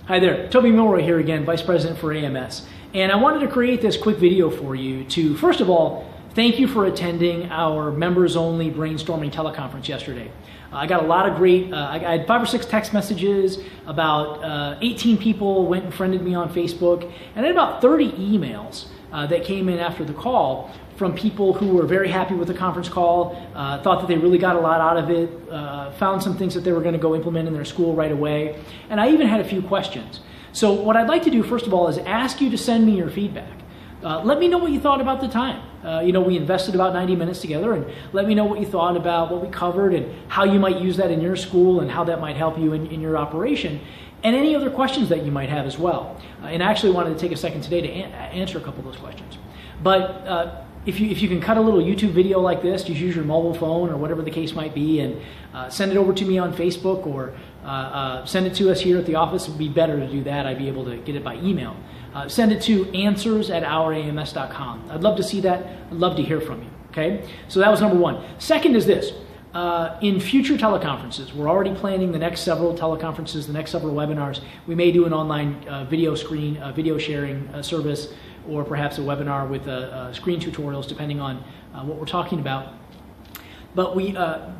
Hi there, Toby Milroy here again, Vice President for AMS. And I wanted to create this quick video for you to, first of all, thank you for attending our members-only brainstorming teleconference yesterday. I got a lot of great, I had 5 or 6 text messages, about 18 people went and friended me on Facebook, and I had about 30 emails that came in after the call from people who were very happy with the conference call, thought that they really got a lot out of it, found some things that they were going to go implement in their school right away, and I even had a few questions. So what I'd like to do, first of all, is ask you to send me your feedback. Let me know what you thought about the time. We invested about 90 minutes together, and let me know what you thought about what we covered and how you might use that in your school and how that might help you in your operation, and any other questions that you might have as well. And I actually wanted to take a second today to answer a couple of those questions. But if you can cut a little YouTube video like this, just use your mobile phone or whatever the case might be, and send it over to me on Facebook, or send it to us here at the office. It would be better to do that. I'd be able to get it by email. Send it to answers@ourams.com. I'd love to see that. I'd love to hear from you. Okay? So that was number one. Second is this. In future teleconferences, we're already planning the next several teleconferences, the next several webinars. We may do an online video sharing service, or perhaps a webinar with screen tutorials, depending on what we're talking about. But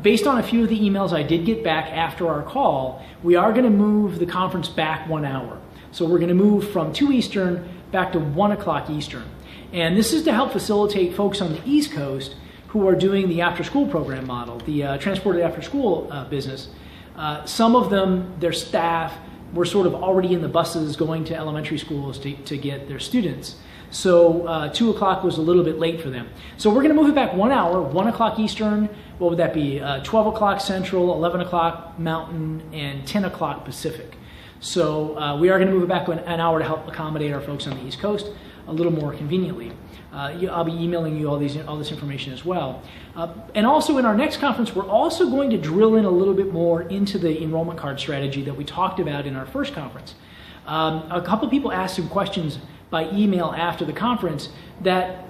based on a few of the emails I did get back after our call, we are going to move the conference back 1 hour. So we're going to move from 2 Eastern back to 1 o'clock Eastern. And this is to help facilitate folks on the East Coast who are doing the after-school program model, the transported after-school business. Some of them, their staff, were sort of already in the buses going to elementary schools to get their students. So 2 o'clock was a little bit late for them. So we're going to move it back 1 hour, 1 o'clock Eastern. What would that be? 12 o'clock Central, 11 o'clock Mountain, and 10 o'clock Pacific. So we are going to move it back an hour to help accommodate our folks on the East Coast a little more conveniently. I'll be emailing you all this information as well. And also in our next conference, we're also going to drill in a little bit more into the enrollment card strategy that we talked about in our first conference. A couple people asked some questions by email after the conference that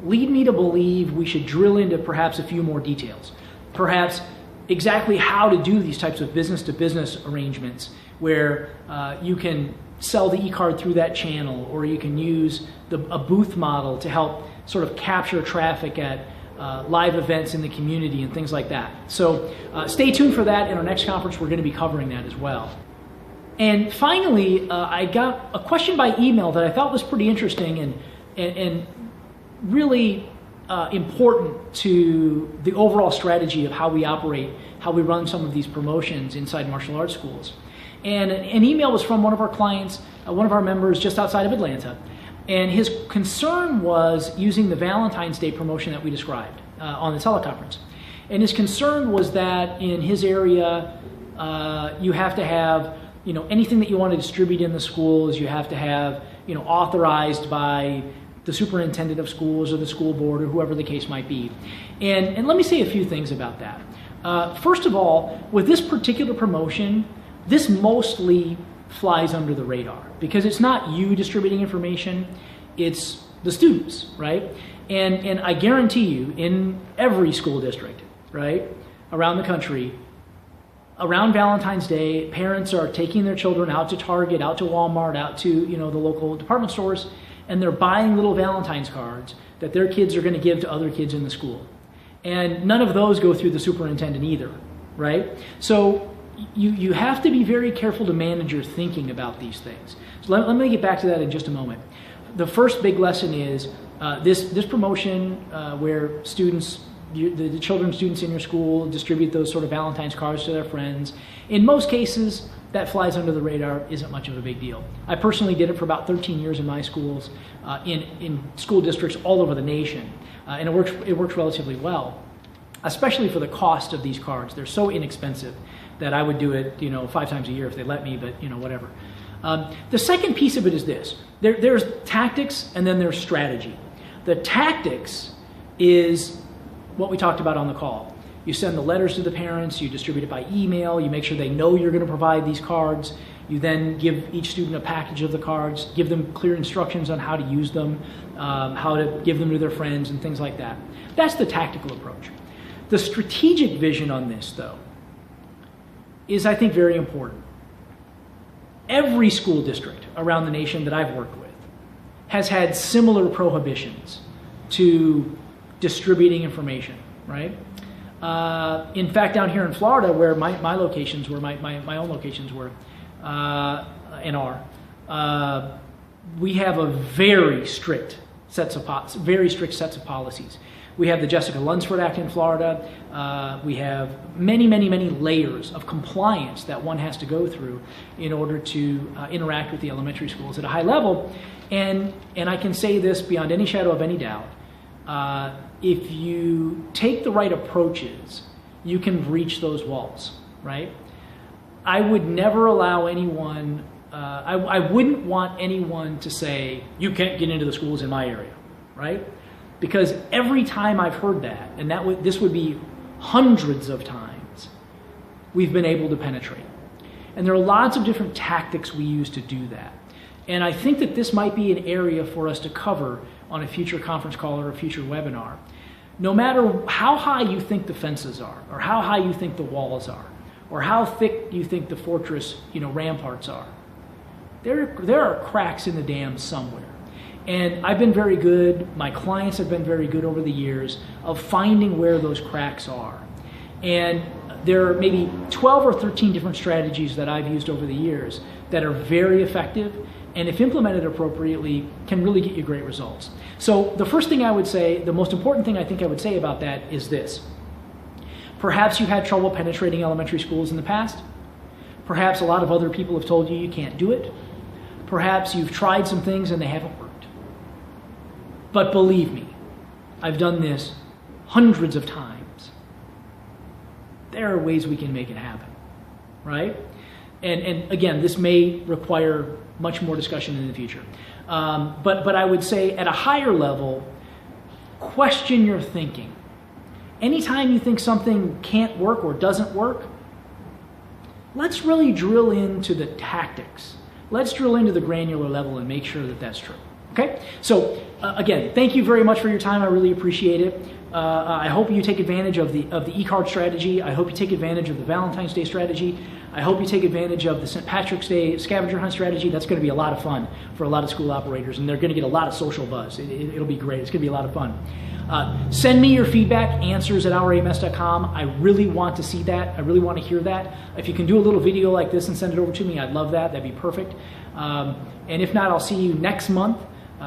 lead me to believe we should drill into perhaps a few more details. Perhaps exactly how to do these types of business-to-business arrangements where you can sell the e-card through that channel, or you can use a booth model to help sort of capture traffic at live events in the community and things like that. So stay tuned for that. In our next conference, we're going to be covering that as well. And finally, I got a question by email that I thought was pretty interesting and really important to the overall strategy of how we operate, how we run some of these promotions inside martial arts schools. And an email was from one of our clients, one of our members just outside of Atlanta. And his concern was using the Valentine's Day promotion that we described on the teleconference. And his concern was that in his area, you have to have, anything that you want to distribute in the schools, you have to have, authorized by the superintendent of schools or the school board or whoever the case might be. And let me say a few things about that. First of all, with this particular promotion, this mostly flies under the radar because it's not you distributing information, it's the students, right? And I guarantee you, in every school district, right, around the country, around Valentine's Day, parents are taking their children out to Target, out to Walmart, out to the local department stores, and they're buying little Valentine's cards that their kids are going to give to other kids in the school. And none of those go through the superintendent either, right? So you have to be very careful to manage your thinking about these things. So let me get back to that in just a moment. The first big lesson is this promotion where students, the children students in your school distribute those sort of Valentine's cards to their friends. In most cases, that flies under the radar, isn't much of a big deal. I personally did it for about 13 years in my schools, in school districts all over the nation, and it works relatively well, especially for the cost of these cards. They're so inexpensive that I would do it 5 times a year if they let me, but whatever. The second piece of it is this. There's tactics and then there's strategy. The tactics is what we talked about on the call. You send the letters to the parents, you distribute it by email, you make sure they know you're going to provide these cards, you then give each student a package of the cards, give them clear instructions on how to use them, how to give them to their friends and things like that. That's the tactical approach. The strategic vision on this, though, is, I think, very important. every school district around the nation that I've worked with has had similar prohibitions to distributing information, right? In fact, down here in Florida, where my locations were, my own locations were, and are, we have a very strict sets of policies. We have the Jessica Lunsford Act in Florida. We have many layers of compliance that one has to go through in order to interact with the elementary schools at a high level. And I can say this beyond any shadow of any doubt. If you take the right approaches, you can breach those walls, right? I would never allow anyone, I wouldn't want anyone to say, you can't get into the schools in my area, right? Because every time I've heard that, and this would be hundreds of times, we've been able to penetrate. And there are lots of different tactics we use to do that. And I think that this might be an area for us to cover on a future conference call or a future webinar. No matter how high you think the fences are, or how high you think the walls are, or how thick you think the fortress, ramparts are, there are cracks in the dam somewhere. And I've been very good, my clients have been very good over the years of finding where those cracks are. And there are maybe 12 or 13 different strategies that I've used over the years that are very effective, and if implemented appropriately, can really get you great results. So the first thing I would say, the most important thing I think I would say about that is this. Perhaps you've had trouble penetrating elementary schools in the past. Perhaps a lot of other people have told you you can't do it. Perhaps you've tried some things and they haven't worked. But believe me, I've done this hundreds of times. There are ways we can make it happen, right? And again, this may require much more discussion in the future. But I would say at a higher level, question your thinking. Anytime you think something can't work or doesn't work, let's really drill into the tactics. Let's drill into the granular level and make sure that that's true. Okay? So again, thank you very much for your time. I really appreciate it. I hope you take advantage of the e-card strategy. I hope you take advantage of the Valentine's Day strategy. I hope you take advantage of the St. Patrick's Day scavenger hunt strategy. That's going to be a lot of fun for a lot of school operators, and they're going to get a lot of social buzz. It'll be great. It's going to be a lot of fun. Send me your feedback, answers@ourams.com. I really want to see that. I really want to hear that. If you can do a little video like this and send it over to me, I'd love that. That'd be perfect. And if not, I'll see you next month.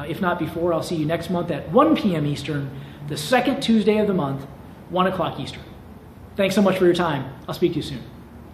If not before, I'll see you next month at 1 p.m. Eastern, the second Tuesday of the month, 1 o'clock Eastern. Thanks so much for your time. I'll speak to you soon.